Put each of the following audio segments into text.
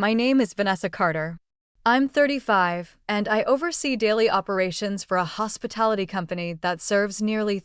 My name is Vanessa Carter. I'm 35, and I oversee daily operations for a hospitality company that serves nearly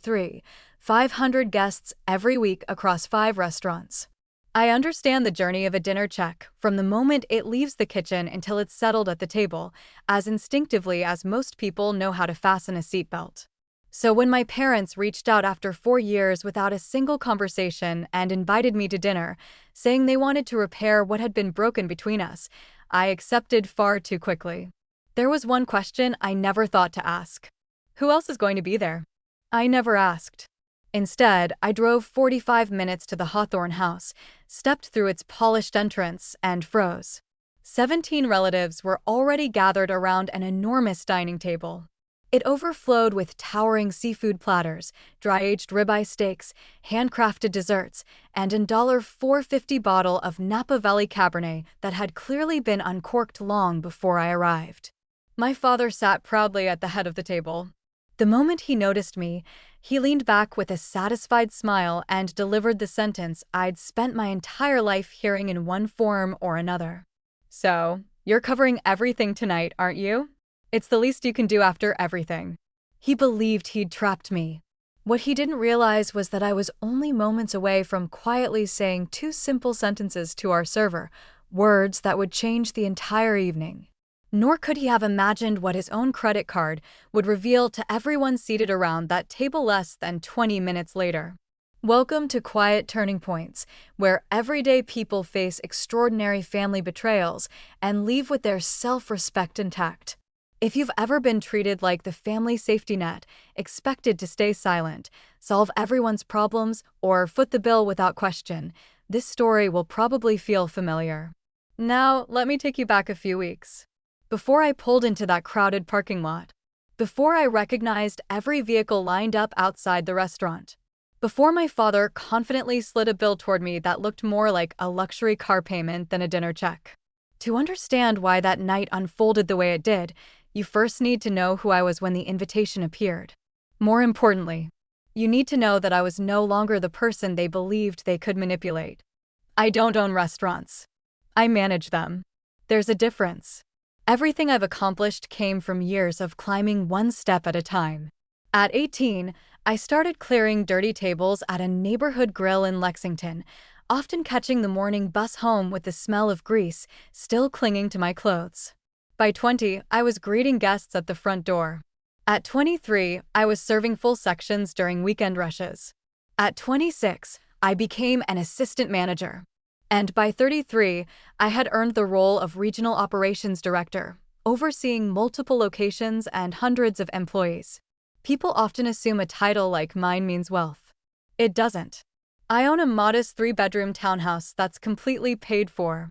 500 guests every week across 5 restaurants. I understand the journey of a dinner check, from the moment it leaves the kitchen until it's settled at the table, as instinctively as most people know how to fasten a seatbelt. So when my parents reached out after 4 years without a single conversation and invited me to dinner, saying they wanted to repair what had been broken between us, I accepted far too quickly. There was one question I never thought to ask. Who else is going to be there? I never asked. Instead, I drove 45 minutes to the Hawthorne house, stepped through its polished entrance, and froze. 17 relatives were already gathered around an enormous dining table. It overflowed with towering seafood platters, dry-aged ribeye steaks, handcrafted desserts, and a $4.50 bottle of Napa Valley Cabernet that had clearly been uncorked long before I arrived. My father sat proudly at the head of the table. The moment he noticed me, he leaned back with a satisfied smile and delivered the sentence I'd spent my entire life hearing in one form or another. "So, you're covering everything tonight, aren't you? It's the least you can do after everything." He believed he'd trapped me. What he didn't realize was that I was only moments away from quietly saying 2 simple sentences to our server, words that would change the entire evening. Nor could he have imagined what his own credit card would reveal to everyone seated around that table less than 20 minutes later. Welcome to Quiet Turning Points, where everyday people face extraordinary family betrayals and leave with their self-respect intact. If you've ever been treated like the family safety net, expected to stay silent, solve everyone's problems, or foot the bill without question, this story will probably feel familiar. Now, let me take you back a few weeks. Before I pulled into that crowded parking lot. Before I recognized every vehicle lined up outside the restaurant. Before my father confidently slid a bill toward me that looked more like a luxury car payment than a dinner check. To understand why that night unfolded the way it did, you first need to know who I was when the invitation appeared. More importantly, you need to know that I was no longer the person they believed they could manipulate. I don't own restaurants. I manage them. There's a difference. Everything I've accomplished came from years of climbing one step at a time. At 18, I started clearing dirty tables at a neighborhood grill in Lexington, often catching the morning bus home with the smell of grease still clinging to my clothes. By 20, I was greeting guests at the front door. At 23, I was serving full sections during weekend rushes. At 26, I became an assistant manager. And by 33, I had earned the role of regional operations director, overseeing multiple locations and hundreds of employees. People often assume a title like mine means wealth. It doesn't. I own a modest 3-bedroom townhouse that's completely paid for.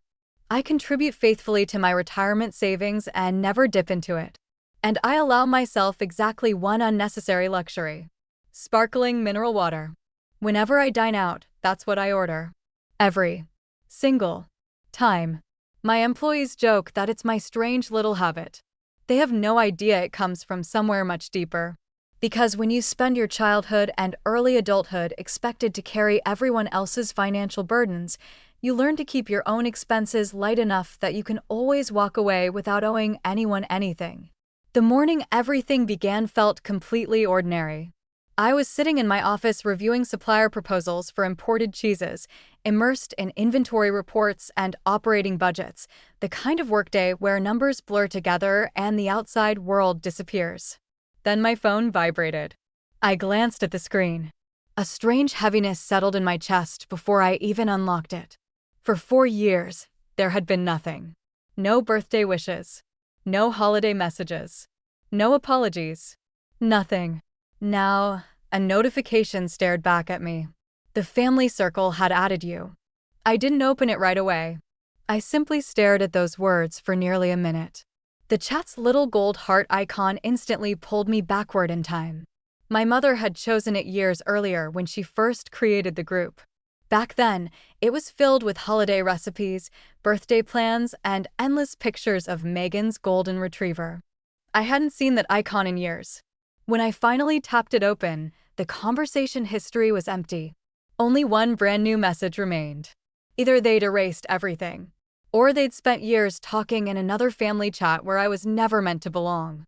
I contribute faithfully to my retirement savings and never dip into it. And I allow myself exactly one unnecessary luxury: sparkling mineral water. Whenever I dine out, that's what I order. Every single time. My employees joke that it's my strange little habit. They have no idea it comes from somewhere much deeper. Because when you spend your childhood and early adulthood expected to carry everyone else's financial burdens, you learn to keep your own expenses light enough that you can always walk away without owing anyone anything. The morning everything began felt completely ordinary. I was sitting in my office reviewing supplier proposals for imported cheeses, immersed in inventory reports and operating budgets, the kind of workday where numbers blur together and the outside world disappears. Then my phone vibrated. I glanced at the screen. A strange heaviness settled in my chest before I even unlocked it. For 4 years, there had been nothing. No birthday wishes. No holiday messages. No apologies. Nothing. Now, a notification stared back at me. The family circle had added you. I didn't open it right away. I simply stared at those words for nearly a minute. The chat's little gold heart icon instantly pulled me backward in time. My mother had chosen it years earlier when she first created the group. Back then, it was filled with holiday recipes, birthday plans, and endless pictures of Megan's golden retriever. I hadn't seen that icon in years. When I finally tapped it open, the conversation history was empty. Only one brand new message remained. Either they'd erased everything, Or they'd spent years talking in another family chat where I was never meant to belong.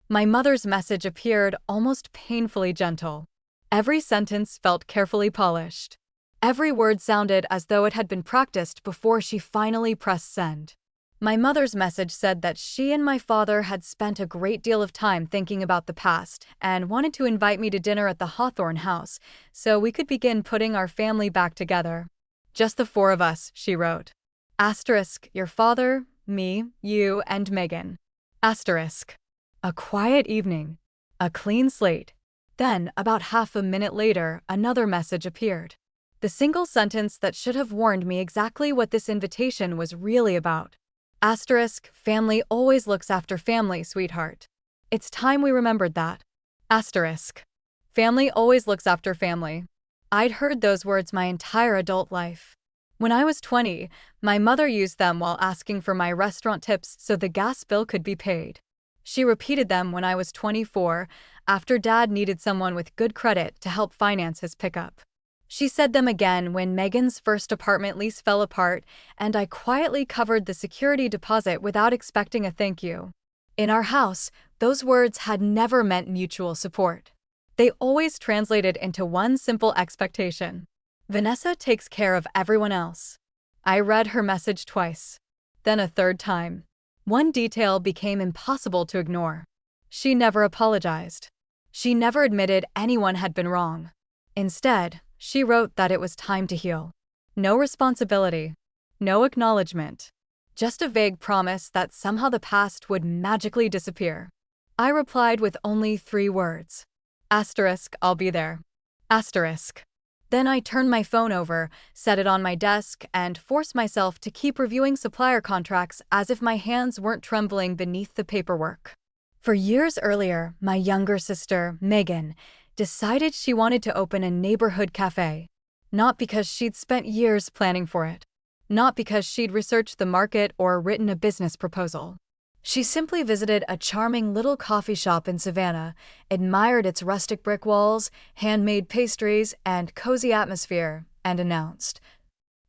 My mother's message appeared almost painfully gentle. Every sentence felt carefully polished. Every word sounded as though it had been practiced before she finally pressed send. My mother's message said that she and my father had spent a great deal of time thinking about the past and wanted to invite me to dinner at the Hawthorne house so we could begin putting our family back together. Just the four of us, she wrote. Asterisk, your father, me, you, and Megan. Asterisk. A quiet evening. A clean slate. Then, about half a minute later, another message appeared. The single sentence that should have warned me exactly what this invitation was really about. Asterisk, family always looks after family, sweetheart. It's time we remembered that. Asterisk. Family always looks after family. I'd heard those words my entire adult life. When I was 20, my mother used them while asking for my restaurant tips so the gas bill could be paid. She repeated them when I was 24, after Dad needed someone with good credit to help finance his pickup. She said them again when Megan's first apartment lease fell apart, and I quietly covered the security deposit without expecting a thank you. In our house, those words had never meant mutual support. They always translated into one simple expectation. Vanessa takes care of everyone else. I read her message twice, then a third time. One detail became impossible to ignore. She never apologized. She never admitted anyone had been wrong. Instead, she wrote that it was time to heal. No responsibility. No acknowledgement. Just a vague promise that somehow the past would magically disappear. I replied with only 3 words. Asterisk, I'll be there. Asterisk. Then I turned my phone over, set it on my desk, and forced myself to keep reviewing supplier contracts as if my hands weren't trembling beneath the paperwork. For years earlier, my younger sister, Megan, decided she wanted to open a neighborhood cafe. Not because she'd spent years planning for it. Not because she'd researched the market or written a business proposal. She simply visited a charming little coffee shop in Savannah, admired its rustic brick walls, handmade pastries, and cozy atmosphere, and announced,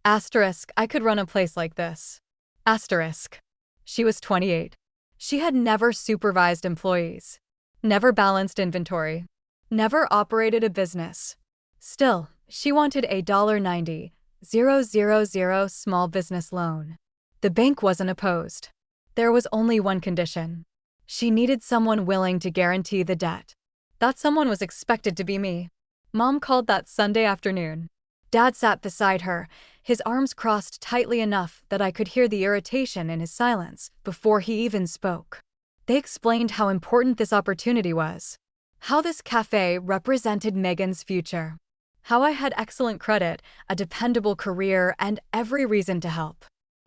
Asterisk, I could run a place like this. Asterisk. She was 28. She had never supervised employees. Never balanced inventory. Never operated a business. Still, she wanted a $90,000 small business loan. The bank wasn't opposed. There was only one condition. She needed someone willing to guarantee the debt. That someone was expected to be me. Mom called that Sunday afternoon. Dad sat beside her, his arms crossed tightly enough that I could hear the irritation in his silence before he even spoke. They explained how important this opportunity was. How this cafe represented Megan's future. How I had excellent credit, a dependable career, and every reason to help.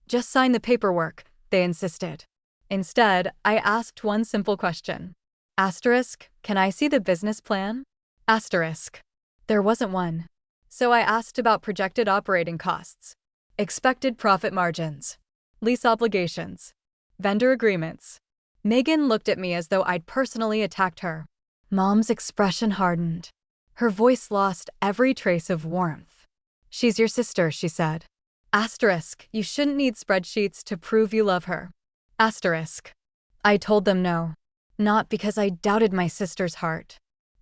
Just sign the paperwork, they insisted. Instead, I asked one simple question. Asterisk, can I see the business plan? Asterisk. There wasn't one. So I asked about projected operating costs, expected profit margins, lease obligations, vendor agreements. Megan looked at me as though I'd personally attacked her. Mom's expression hardened. Her voice lost every trace of warmth. She's your sister, she said. Asterisk, you shouldn't need spreadsheets to prove you love her. Asterisk. I told them no. Not because I doubted my sister's heart.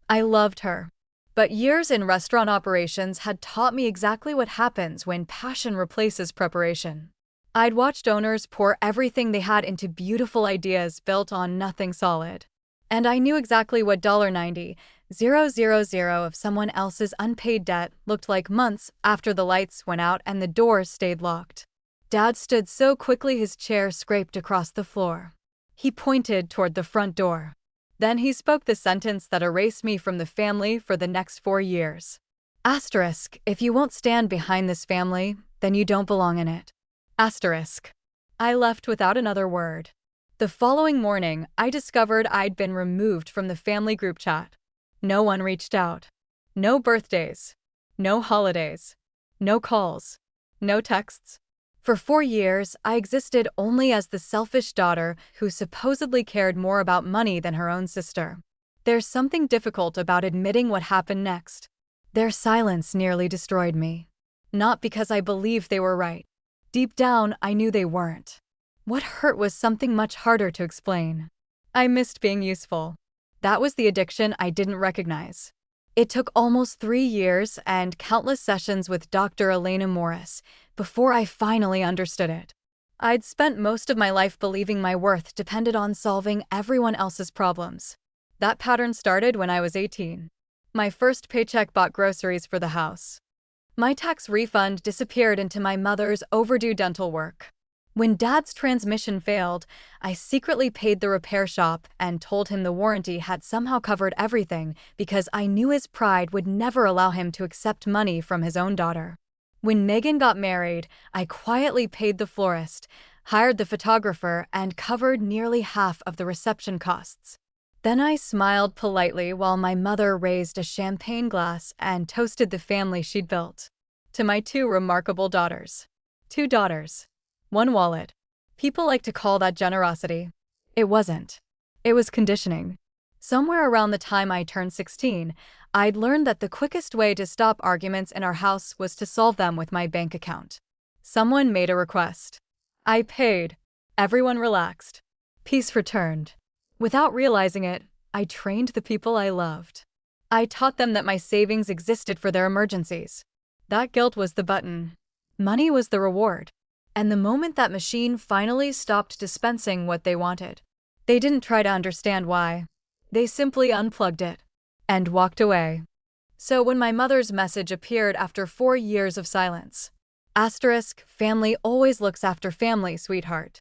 I loved her. But years in restaurant operations had taught me exactly what happens when passion replaces preparation. I'd watched owners pour everything they had into beautiful ideas built on nothing solid. And I knew exactly what $90,000 of someone else's unpaid debt looked like months after the lights went out and the doors stayed locked. Dad stood so quickly his chair scraped across the floor. He pointed toward the front door. Then he spoke the sentence that erased me from the family for the next 4 years. Asterisk, if you won't stand behind this family, then you don't belong in it. Asterisk. I left without another word. The following morning, I discovered I'd been removed from the family group chat. No one reached out. No birthdays. No holidays. No calls. No texts. For 4 years, I existed only as the selfish daughter who supposedly cared more about money than her own sister. There's something difficult about admitting what happened next. Their silence nearly destroyed me. Not because I believed they were right. Deep down, I knew they weren't. What hurt was something much harder to explain. I missed being useful. That was the addiction I didn't recognize. It took almost 3 years and countless sessions with Dr. Elena Morris before I finally understood it. I'd spent most of my life believing my worth depended on solving everyone else's problems. That pattern started when I was 18. My first paycheck bought groceries for the house. My tax refund disappeared into my mother's overdue dental work. When Dad's transmission failed, I secretly paid the repair shop and told him the warranty had somehow covered everything because I knew his pride would never allow him to accept money from his own daughter. When Megan got married, I quietly paid the florist, hired the photographer, and covered nearly half of the reception costs. Then I smiled politely while my mother raised a champagne glass and toasted the family she'd built. To my 2 remarkable daughters. 2 daughters. 1 wallet. People like to call that generosity. It wasn't. It was conditioning. Somewhere around the time I turned 16, I'd learned that the quickest way to stop arguments in our house was to solve them with my bank account. Someone made a request. I paid. Everyone relaxed. Peace returned. Without realizing it, I trained the people I loved. I taught them that my savings existed for their emergencies. That guilt was the button. Money was the reward. And the moment that machine finally stopped dispensing what they wanted, they didn't try to understand why. They simply unplugged it and walked away. So when my mother's message appeared after 4 years of silence, family always looks after family, sweetheart.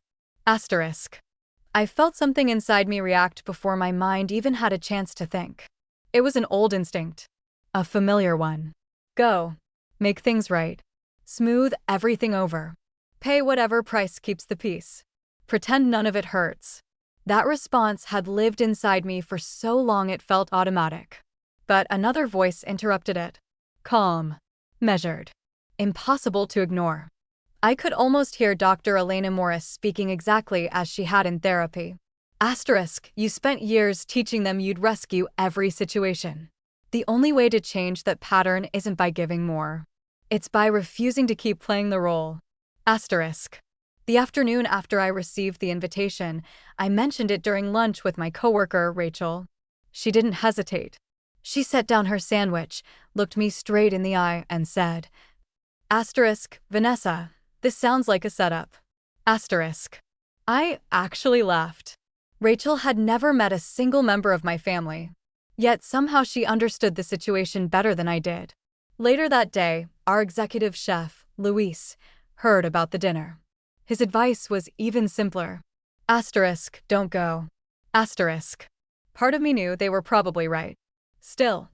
I felt something inside me react before my mind even had a chance to think. It was an old instinct. A familiar one. Go. Make things right. Smooth everything over. Pay whatever price keeps the peace. Pretend none of it hurts. That response had lived inside me for so long it felt automatic. But another voice interrupted it. Calm. Measured. Impossible to ignore. I could almost hear Dr. Elena Morris speaking exactly as she had in therapy. You spent years teaching them you'd rescue every situation. The only way to change that pattern isn't by giving more. It's by refusing to keep playing the role. The afternoon after I received the invitation, I mentioned it during lunch with my coworker, Rachel. She didn't hesitate. She set down her sandwich, looked me straight in the eye, and said, Vanessa, this sounds like a setup. I actually laughed. Rachel had never met a single member of my family. Yet somehow she understood the situation better than I did. Later that day, our executive chef, Luis, heard about the dinner. His advice was even simpler. Don't go. Part of me knew they were probably right. Still,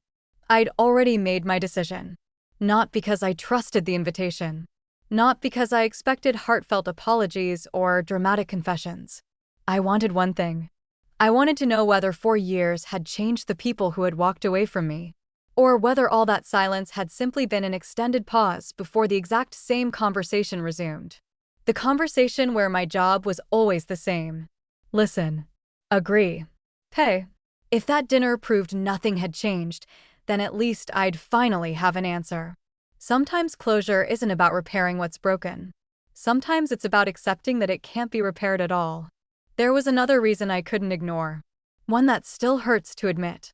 I'd already made my decision. Not because I trusted the invitation. Not because I expected heartfelt apologies or dramatic confessions. I wanted one thing. I wanted to know whether 4 years had changed the people who had walked away from me, or whether all that silence had simply been an extended pause before the exact same conversation resumed. The conversation where my job was always the same. Listen. Agree. Pay. If that dinner proved nothing had changed, then at least I'd finally have an answer. Sometimes closure isn't about repairing what's broken. Sometimes it's about accepting that it can't be repaired at all. There was another reason I couldn't ignore. One that still hurts to admit.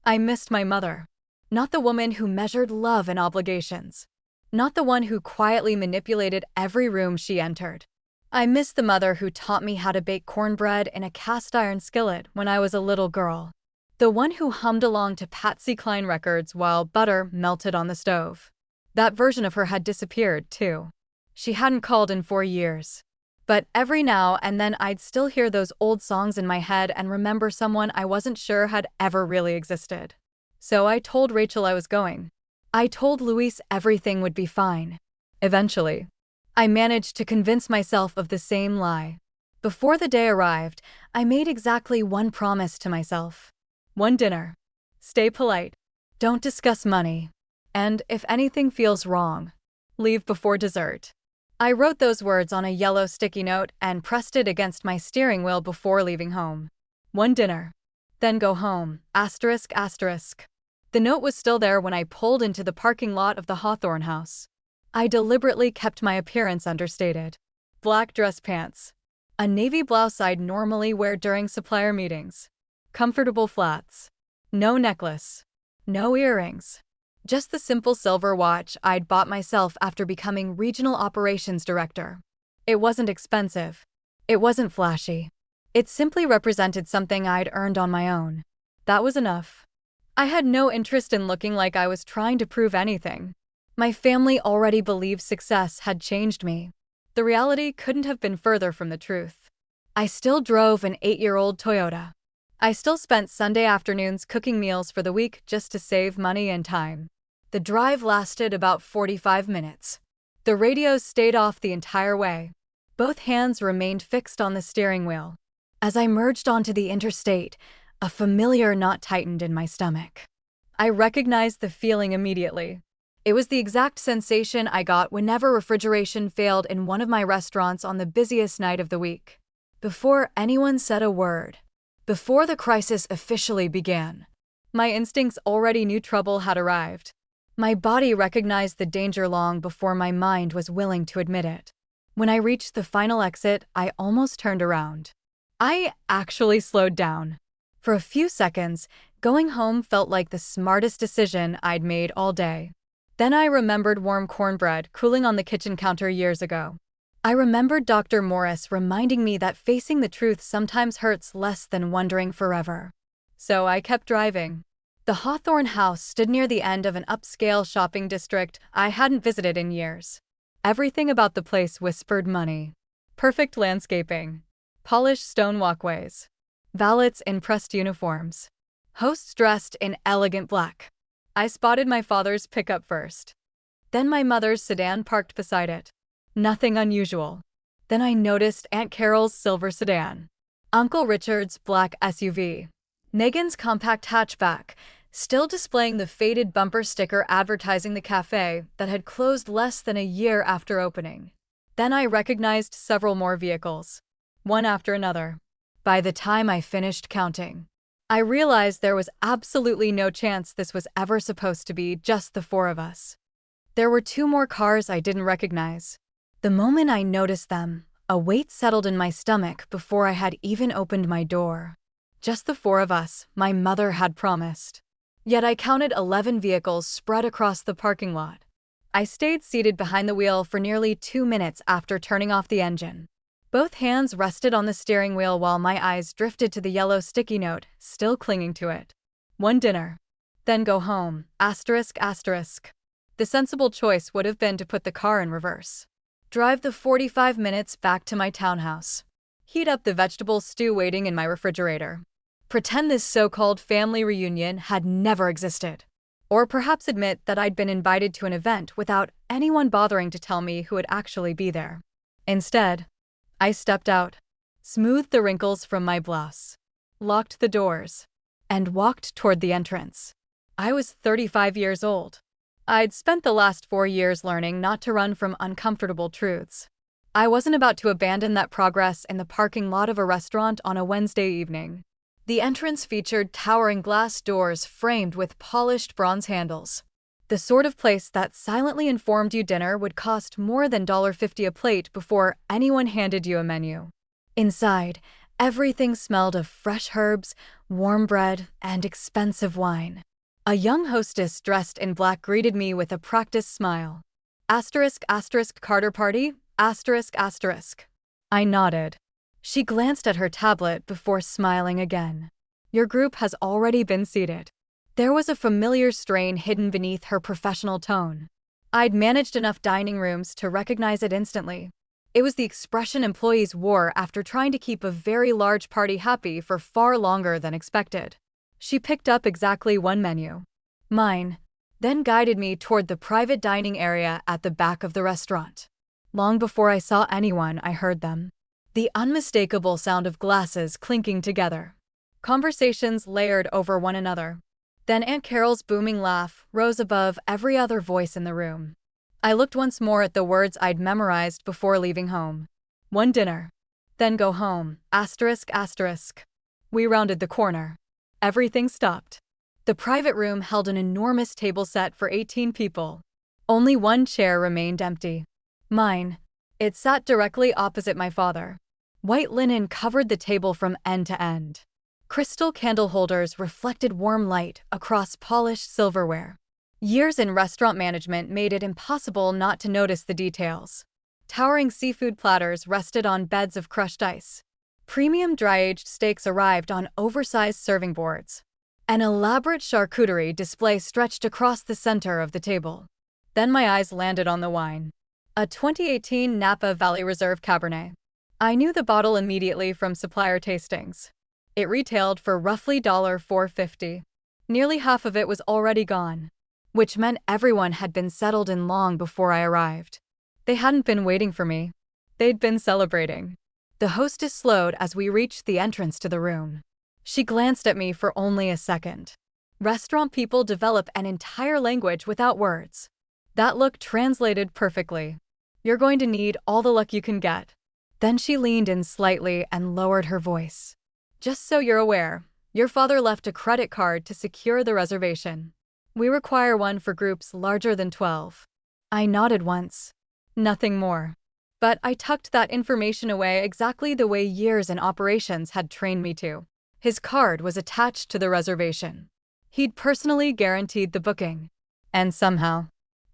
I missed my mother. Not the woman who measured love and obligations. Not the one who quietly manipulated every room she entered. I missed the mother who taught me how to bake cornbread in a cast-iron skillet when I was a little girl. The one who hummed along to Patsy Cline records while butter melted on the stove. That version of her had disappeared, too. She hadn't called in 4 years. But every now and then I'd still hear those old songs in my head and remember someone I wasn't sure had ever really existed. So I told Rachel I was going. I told Luis everything would be fine. Eventually, I managed to convince myself of the same lie. Before the day arrived, I made exactly one promise to myself. One dinner. Stay polite. Don't discuss money. And if anything feels wrong, leave before dessert. I wrote those words on a yellow sticky note and pressed it against my steering wheel before leaving home. One dinner. Then go home. The note was still there when I pulled into the parking lot of the Hawthorne house. I deliberately kept my appearance understated. Black dress pants. A navy blouse I'd normally wear during supplier meetings. Comfortable flats. No necklace. No earrings. Just the simple silver watch I'd bought myself after becoming regional operations director. It wasn't expensive. It wasn't flashy. It simply represented something I'd earned on my own. That was enough. I had no interest in looking like I was trying to prove anything. My family already believed success had changed me. The reality couldn't have been further from the truth. I still drove an 8-year-old Toyota. I still spent Sunday afternoons cooking meals for the week just to save money and time. The drive lasted about 45 minutes. The radio stayed off the entire way. Both hands remained fixed on the steering wheel. As I merged onto the interstate, a familiar knot tightened in my stomach. I recognized the feeling immediately. It was the exact sensation I got whenever refrigeration failed in one of my restaurants on the busiest night of the week. Before anyone said a word, before the crisis officially began, my instincts already knew trouble had arrived. My body recognized the danger long before my mind was willing to admit it. When I reached the final exit, I almost turned around. I actually slowed down. For a few seconds, going home felt like the smartest decision I'd made all day. Then I remembered warm cornbread cooling on the kitchen counter years ago. I remembered Dr. Morris reminding me that facing the truth sometimes hurts less than wondering forever. So I kept driving. The Hawthorne House stood near the end of an upscale shopping district I hadn't visited in years. Everything about the place whispered money. Perfect landscaping. Polished stone walkways. Valets in pressed uniforms. Hosts dressed in elegant black. I spotted my father's pickup first. Then my mother's sedan parked beside it. Nothing unusual. Then I noticed Aunt Carol's silver sedan. Uncle Richard's black SUV. Megan's compact hatchback, still displaying the faded bumper sticker advertising the cafe that had closed less than a year after opening. Then I recognized several more vehicles, one after another. By the time I finished counting, I realized there was absolutely no chance this was ever supposed to be just the four of us. There were two more cars I didn't recognize. The moment I noticed them, a weight settled in my stomach before I had even opened my door. Just the four of us, my mother had promised. Yet I counted 11 vehicles spread across the parking lot. I stayed seated behind the wheel for nearly 2 minutes after turning off the engine. Both hands rested on the steering wheel while my eyes drifted to the yellow sticky note, still clinging to it. One dinner. Then go home, asterisk asterisk. The sensible choice would have been to put the car in reverse. Drive the 45 minutes back to my townhouse. Heat up the vegetable stew waiting in my refrigerator. Pretend this so-called family reunion had never existed. Or perhaps admit that I'd been invited to an event without anyone bothering to tell me who would actually be there. Instead, I stepped out, smoothed the wrinkles from my blouse, locked the doors, and walked toward the entrance. I was 35 years old. I'd spent the last 4 years learning not to run from uncomfortable truths. I wasn't about to abandon that progress in the parking lot of a restaurant on a Wednesday evening. The entrance featured towering glass doors framed with polished bronze handles. The sort of place that silently informed you dinner would cost more than $1.50 a plate before anyone handed you a menu. Inside, everything smelled of fresh herbs, warm bread, and expensive wine. A young hostess dressed in black greeted me with a practiced smile. Asterisk asterisk Carter party, asterisk asterisk. I nodded. She glanced at her tablet before smiling again. Your group has already been seated. There was a familiar strain hidden beneath her professional tone. I'd managed enough dining rooms to recognize it instantly. It was the expression employees wore after trying to keep a very large party happy for far longer than expected. She picked up exactly one menu, mine, then guided me toward the private dining area at the back of the restaurant. Long before I saw anyone, I heard them. The unmistakable sound of glasses clinking together. Conversations layered over one another. Then Aunt Carol's booming laugh rose above every other voice in the room. I looked once more at the words I'd memorized before leaving home. One dinner. Then go home, asterisk asterisk. We rounded the corner. Everything stopped. The private room held an enormous table set for 18 people. Only one chair remained empty. Mine. It sat directly opposite my father. White linen covered the table from end to end. Crystal candle holders reflected warm light across polished silverware. Years in restaurant management made it impossible not to notice the details. Towering seafood platters rested on beds of crushed ice. Premium dry-aged steaks arrived on oversized serving boards. An elaborate charcuterie display stretched across the center of the table. Then my eyes landed on the wine. A 2018 Napa Valley Reserve Cabernet. I knew the bottle immediately from supplier tastings. It retailed for roughly $4.50. Nearly half of it was already gone, which meant everyone had been settled in long before I arrived. They hadn't been waiting for me. They'd been celebrating. The hostess slowed as we reached the entrance to the room. She glanced at me for only a second. Restaurant people develop an entire language without words. That look translated perfectly. You're going to need all the luck you can get. Then she leaned in slightly and lowered her voice. Just so you're aware, your father left a credit card to secure the reservation. We require one for groups larger than 12. I nodded once. Nothing more. But I tucked that information away exactly the way years in operations had trained me to. His card was attached to the reservation. He'd personally guaranteed the booking. And somehow,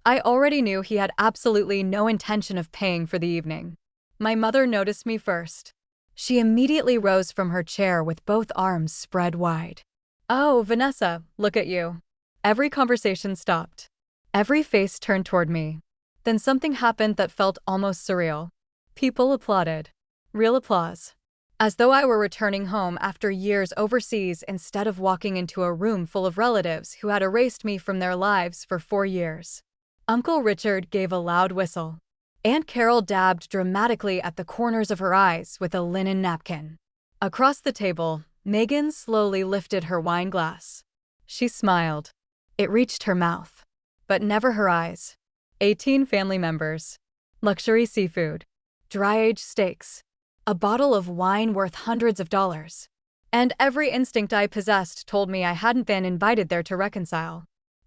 I already knew he had absolutely no intention of paying for the evening. My mother noticed me first. She immediately rose from her chair with both arms spread wide. "Oh, Vanessa, look at you." Every conversation stopped. Every face turned toward me. Then something happened that felt almost surreal. People applauded. Real applause. As though I were returning home after years overseas instead of walking into a room full of relatives who had erased me from their lives for 4 years. Uncle Richard gave a loud whistle. Aunt Carol dabbed dramatically at the corners of her eyes with a linen napkin. Across the table, Megan slowly lifted her wine glass. She smiled. It reached her mouth. But never her eyes. 18 family members. Luxury seafood. Dry-aged steaks. A bottle of wine worth hundreds of dollars. And every instinct I possessed told me I hadn't been invited there to reconcile.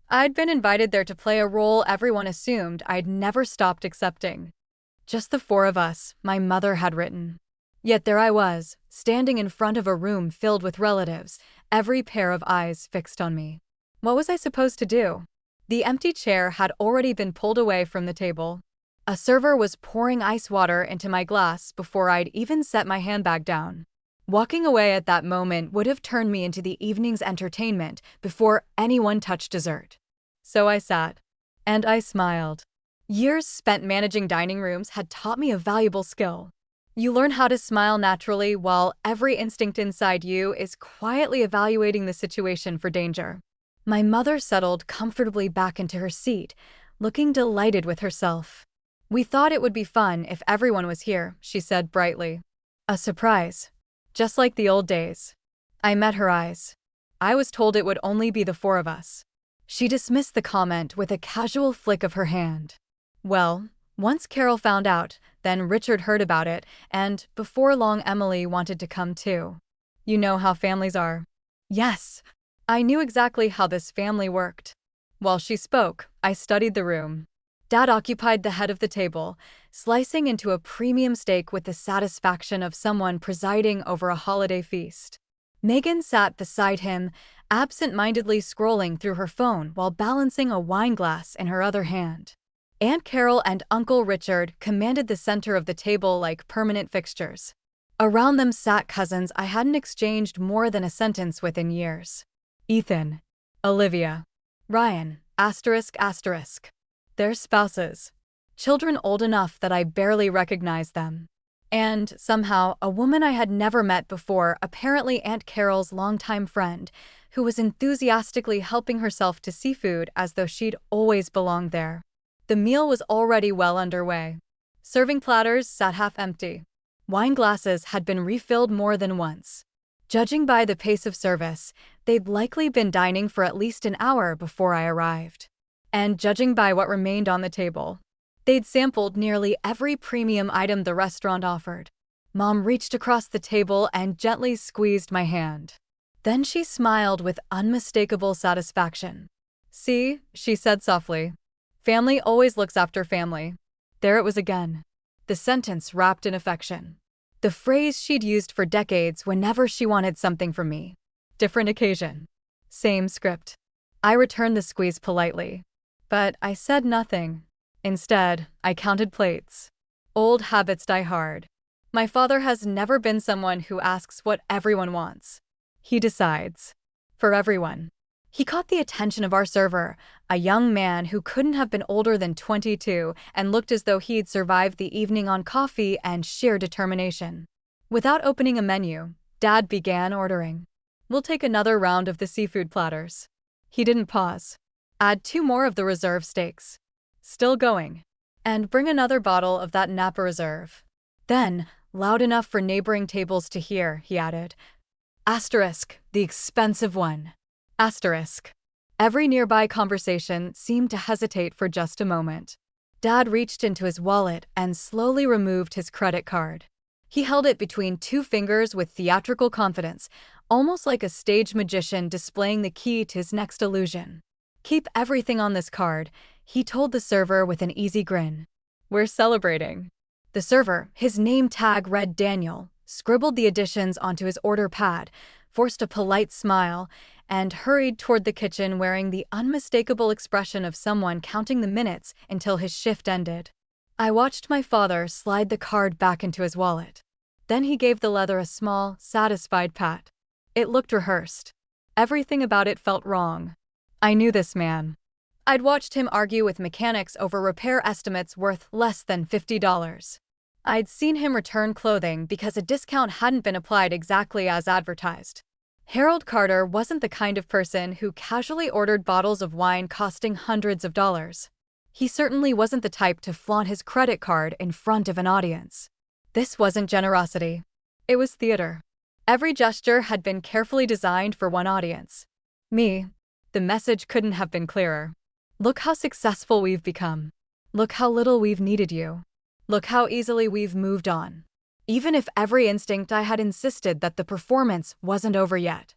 I'd been invited there to play a role everyone assumed I'd never stopped accepting. Just the 4 of us, my mother had written. Yet there I was, standing in front of a room filled with relatives, every pair of eyes fixed on me. What was I supposed to do? The empty chair had already been pulled away from the table. A server was pouring ice water into my glass before I'd even set my handbag down. Walking away at that moment would have turned me into the evening's entertainment before anyone touched dessert. So I sat. And I smiled. Years spent managing dining rooms had taught me a valuable skill. You learn how to smile naturally while every instinct inside you is quietly evaluating the situation for danger. My mother settled comfortably back into her seat, looking delighted with herself. "We thought it would be fun if everyone was here," she said brightly. "A surprise. Just like the old days." I met her eyes. I was told it would only be the 4 of us. She dismissed the comment with a casual flick of her hand. Well, once Carol found out, then Richard heard about it, and before long Emily wanted to come too. You know how families are. Yes. I knew exactly how this family worked. While she spoke, I studied the room. Dad occupied the head of the table, slicing into a premium steak with the satisfaction of someone presiding over a holiday feast. Megan sat beside him, absent-mindedly scrolling through her phone while balancing a wine glass in her other hand. Aunt Carol and Uncle Richard commanded the center of the table like permanent fixtures. Around them sat cousins I hadn't exchanged more than a sentence with in years. Ethan, Olivia, Ryan, ***. Their spouses. Children old enough that I barely recognized them. And, somehow, a woman I had never met before, apparently Aunt Carol's longtime friend, who was enthusiastically helping herself to seafood as though she'd always belonged there. The meal was already well underway. Serving platters sat half empty. Wine glasses had been refilled more than once. Judging by the pace of service, they'd likely been dining for at least an hour before I arrived. And judging by what remained on the table, they'd sampled nearly every premium item the restaurant offered. Mom reached across the table and gently squeezed my hand. Then she smiled with unmistakable satisfaction. "See," she said softly. Family always looks after family. There it was again. The sentence wrapped in affection. The phrase she'd used for decades whenever she wanted something from me. Different occasion. Same script. I returned the squeeze politely. But I said nothing. Instead, I counted plates. Old habits die hard. My father has never been someone who asks what everyone wants. He decides. For everyone. He caught the attention of our server, a young man who couldn't have been older than 22 and looked as though he'd survived the evening on coffee and sheer determination. Without opening a menu, Dad began ordering. "We'll take another round of the seafood platters." He didn't pause. "Add 2 more of the reserve steaks." Still going. "And bring another bottle of that Napa Reserve." Then, loud enough for neighboring tables to hear, he added, "Asterisk, the expensive one." Asterisk. Every nearby conversation seemed to hesitate for just a moment. Dad reached into his wallet and slowly removed his credit card. He held it between 2 fingers with theatrical confidence, almost like a stage magician displaying the key to his next illusion. "Keep everything on this card," he told the server with an easy grin. "We're celebrating." The server, his name tag read Daniel, scribbled the additions onto his order pad, forced a polite smile, and hurried toward the kitchen wearing the unmistakable expression of someone counting the minutes until his shift ended. I watched my father slide the card back into his wallet. Then he gave the leather a small, satisfied pat. It looked rehearsed. Everything about it felt wrong. I knew this man. I'd watched him argue with mechanics over repair estimates worth less than $50. I'd seen him return clothing because a discount hadn't been applied exactly as advertised. Harold Carter wasn't the kind of person who casually ordered bottles of wine costing hundreds of dollars. He certainly wasn't the type to flaunt his credit card in front of an audience. This wasn't generosity. It was theater. Every gesture had been carefully designed for one audience. Me. The message couldn't have been clearer. Look how successful we've become. Look how little we've needed you. Look how easily we've moved on. Even if every instinct I had insisted that the performance wasn't over yet.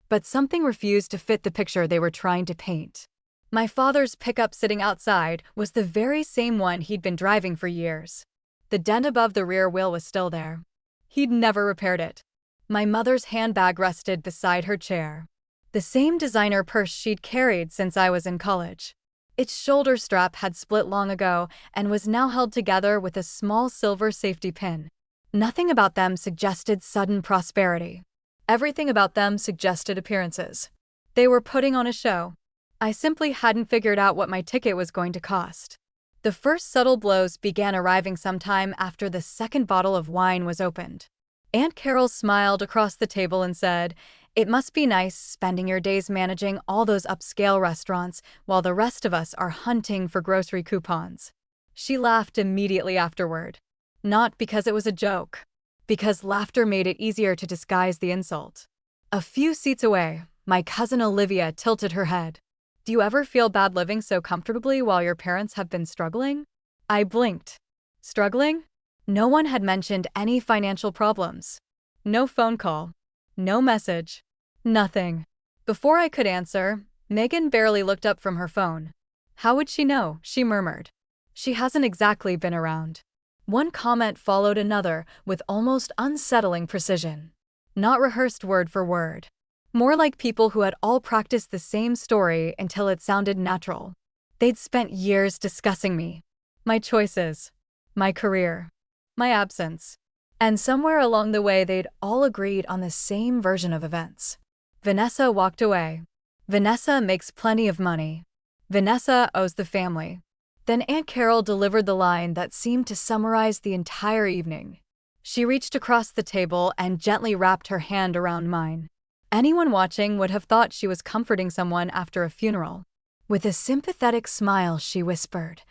But something refused to fit the picture they were trying to paint. My father's pickup sitting outside was the very same one he'd been driving for years. The dent above the rear wheel was still there. He'd never repaired it. My mother's handbag rested beside her chair. The same designer purse she'd carried since I was in college. Its shoulder strap had split long ago and was now held together with a small silver safety pin. Nothing about them suggested sudden prosperity. Everything about them suggested appearances. They were putting on a show. I simply hadn't figured out what my ticket was going to cost. The first subtle blows began arriving sometime after the second bottle of wine was opened. Aunt Carol smiled across the table and said, "It must be nice spending your days managing all those upscale restaurants while the rest of us are hunting for grocery coupons." She laughed immediately afterward. Not because it was a joke. Because laughter made it easier to disguise the insult. A few seats away, my cousin Olivia tilted her head. "Do you ever feel bad living so comfortably while your parents have been struggling?" I blinked. Struggling? No one had mentioned any financial problems. No phone call. No message. Nothing. Before I could answer, Megan barely looked up from her phone. "How would she know?" she murmured. "She hasn't exactly been around." One comment followed another with almost unsettling precision. Not rehearsed word for word. More like people who had all practiced the same story until it sounded natural. They'd spent years discussing me. My choices. My career. My absence. And somewhere along the way they'd all agreed on the same version of events. Vanessa walked away. Vanessa makes plenty of money. Vanessa owes the family. Then Aunt Carol delivered the line that seemed to summarize the entire evening. She reached across the table and gently wrapped her hand around mine. Anyone watching would have thought she was comforting someone after a funeral. With a sympathetic smile, she whispered,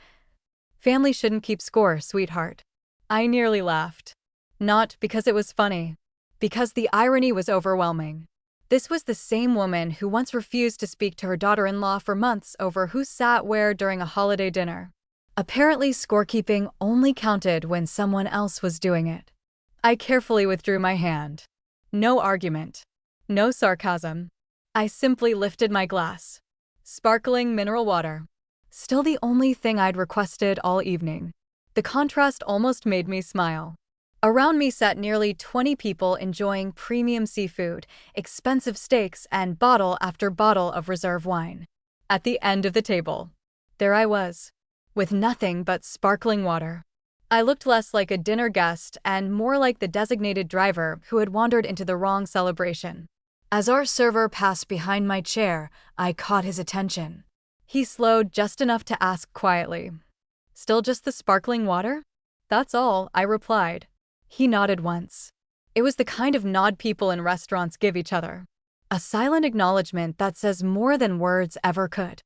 "Family shouldn't keep score, sweetheart." I nearly laughed. Not because it was funny. Because the irony was overwhelming. This was the same woman who once refused to speak to her daughter-in-law for months over who sat where during a holiday dinner. Apparently, scorekeeping only counted when someone else was doing it. I carefully withdrew my hand. No argument. No sarcasm. I simply lifted my glass. Sparkling mineral water. Still the only thing I'd requested all evening. The contrast almost made me smile. Around me sat nearly 20 people enjoying premium seafood, expensive steaks, and bottle after bottle of reserve wine. At the end of the table, there I was, with nothing but sparkling water. I looked less like a dinner guest and more like the designated driver who had wandered into the wrong celebration. As our server passed behind my chair, I caught his attention. He slowed just enough to ask quietly, "Still just the sparkling water?" "That's all," I replied. He nodded once. It was the kind of nod people in restaurants give each other. A silent acknowledgement that says more than words ever could.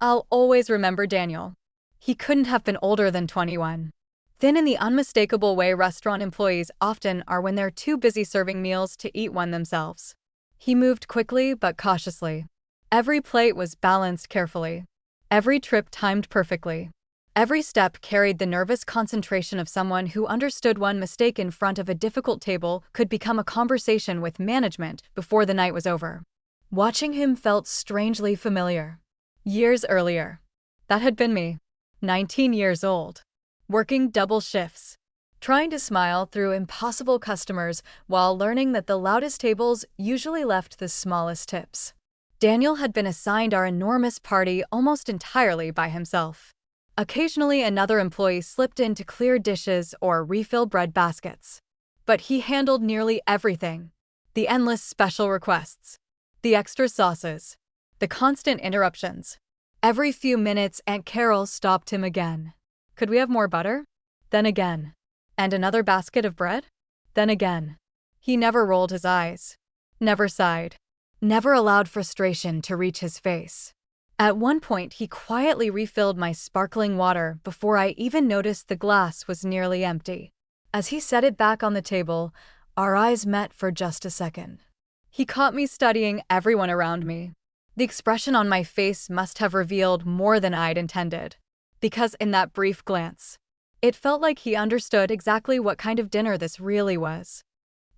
I'll always remember Daniel. He couldn't have been older than 21. Thin in the unmistakable way restaurant employees often are when they're too busy serving meals to eat one themselves. He moved quickly but cautiously. Every plate was balanced carefully. Every trip timed perfectly. Every step carried the nervous concentration of someone who understood one mistake in front of a difficult table could become a conversation with management before the night was over. Watching him felt strangely familiar. Years earlier. That had been me. 19 years old. Working double shifts. Trying to smile through impossible customers while learning that the loudest tables usually left the smallest tips. Daniel had been assigned our enormous party almost entirely by himself. Occasionally, another employee slipped in to clear dishes or refill bread baskets. But he handled nearly everything. The endless special requests. The extra sauces. The constant interruptions. Every few minutes, Aunt Carol stopped him again. "Could we have more butter?" Then again. "And another basket of bread?" Then again. He never rolled his eyes. Never sighed. Never allowed frustration to reach his face. At one point, he quietly refilled my sparkling water before I even noticed the glass was nearly empty. As he set it back on the table, our eyes met for just a second. He caught me studying everyone around me. The expression on my face must have revealed more than I'd intended, because in that brief glance, it felt like he understood exactly what kind of dinner this really was.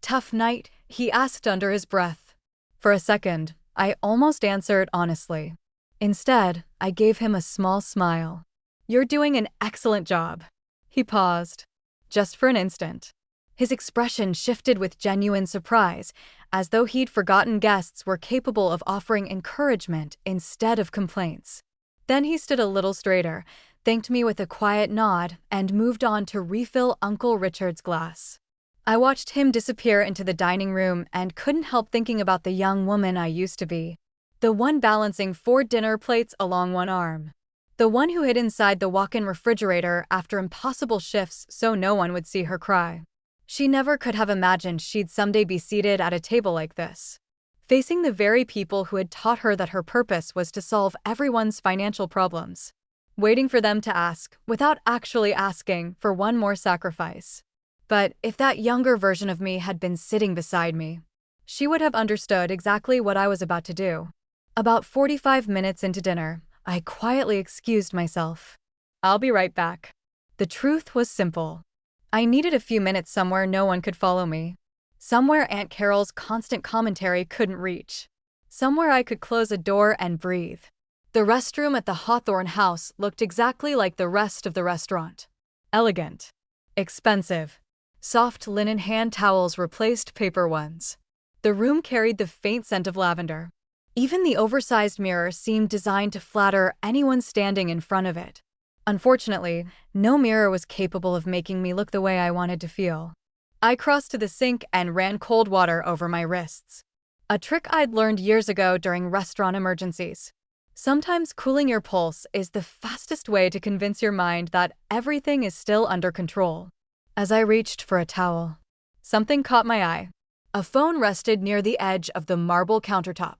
"Tough night?" he asked under his breath. For a second, I almost answered honestly. Instead, I gave him a small smile. "You're doing an excellent job." He paused, just for an instant. His expression shifted with genuine surprise, as though he'd forgotten guests were capable of offering encouragement instead of complaints. Then he stood a little straighter, thanked me with a quiet nod, and moved on to refill Uncle Richard's glass. I watched him disappear into the dining room and couldn't help thinking about the young woman I used to be. The one balancing 4 dinner plates along one arm. The one who hid inside the walk-in refrigerator after impossible shifts so no one would see her cry. She never could have imagined she'd someday be seated at a table like this, facing the very people who had taught her that her purpose was to solve everyone's financial problems, waiting for them to ask, without actually asking, for one more sacrifice. But if that younger version of me had been sitting beside me, she would have understood exactly what I was about to do. About 45 minutes into dinner, I quietly excused myself. "I'll be right back." The truth was simple. I needed a few minutes somewhere no one could follow me. Somewhere Aunt Carol's constant commentary couldn't reach. Somewhere I could close a door and breathe. The restroom at the Hawthorne house looked exactly like the rest of the restaurant. Elegant. Expensive. Soft linen hand towels replaced paper ones. The room carried the faint scent of lavender. Even the oversized mirror seemed designed to flatter anyone standing in front of it. Unfortunately, no mirror was capable of making me look the way I wanted to feel. I crossed to the sink and ran cold water over my wrists. A trick I'd learned years ago during restaurant emergencies. Sometimes cooling your pulse is the fastest way to convince your mind that everything is still under control. As I reached for a towel, something caught my eye. A phone rested near the edge of the marble countertop.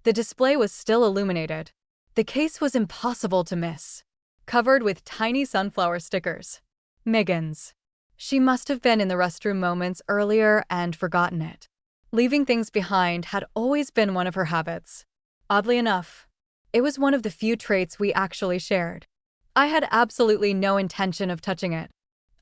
The display was still illuminated. The case was impossible to miss, covered with tiny sunflower stickers. Megan's. She must have been in the restroom moments earlier and forgotten it. Leaving things behind had always been one of her habits. Oddly enough, it was one of the few traits we actually shared. I had absolutely no intention of touching it.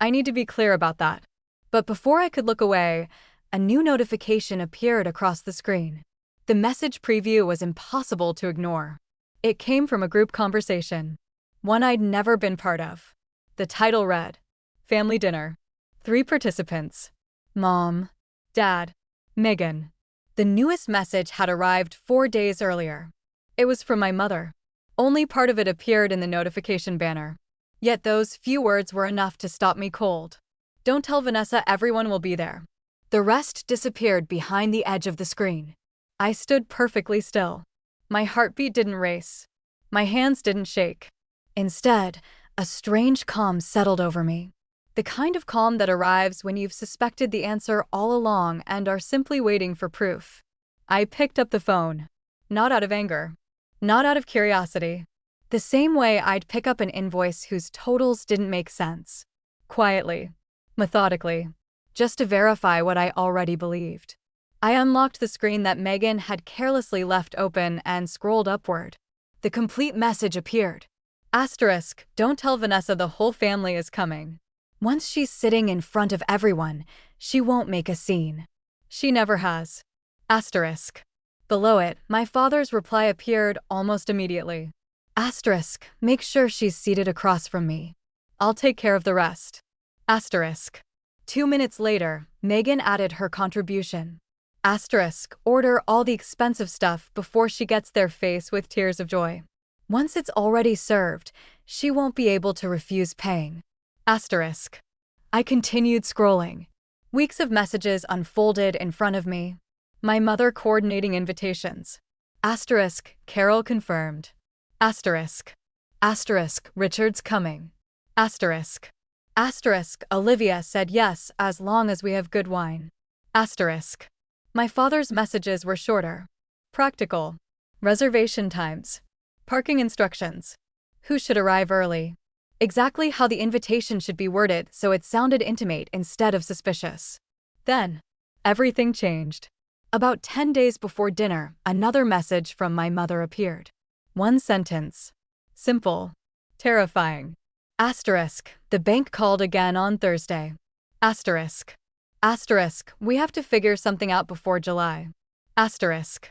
I need to be clear about that. But before I could look away, a new notification appeared across the screen. The message preview was impossible to ignore. It came from a group conversation. one I'd never been part of. The title read, Family Dinner. 3 participants. Mom, Dad, Megan. The newest message had arrived 4 days earlier. It was from my mother. Only part of it appeared in the notification banner. Yet those few words were enough to stop me cold. Don't tell Vanessa everyone will be there. The rest disappeared behind the edge of the screen. I stood perfectly still. My heartbeat didn't race. My hands didn't shake. Instead, a strange calm settled over me. The kind of calm that arrives when you've suspected the answer all along and are simply waiting for proof. I picked up the phone. Not out of anger. Not out of curiosity. The same way I'd pick up an invoice whose totals didn't make sense. Quietly. Methodically. Just to verify what I already believed. I unlocked the screen that Megan had carelessly left open and scrolled upward. The complete message appeared. Asterisk, don't tell Vanessa the whole family is coming. Once she's sitting in front of everyone, she won't make a scene. She never has. Asterisk. Below it, my father's reply appeared almost immediately. Asterisk, make sure she's seated across from me. I'll take care of the rest. Asterisk. 2 minutes later, Megan added her contribution. Asterisk, order all the expensive stuff before she gets there faced with tears of joy. Once it's already served, she won't be able to refuse paying. Asterisk. I continued scrolling. Weeks of messages unfolded in front of me. My mother coordinating invitations. Asterisk, Carol confirmed. Asterisk. Asterisk, Richard's coming. Asterisk. Asterisk, Olivia said yes as long as we have good wine. Asterisk. My father's messages were shorter. Practical. Reservation times. Parking instructions. Who should arrive early. Exactly how the invitation should be worded so it sounded intimate instead of suspicious. Then, everything changed. About 10 days before dinner, another message from my mother appeared. One sentence. Simple. Terrifying. Asterisk, the bank called again on Thursday. Asterisk. Asterisk, we have to figure something out before July. Asterisk.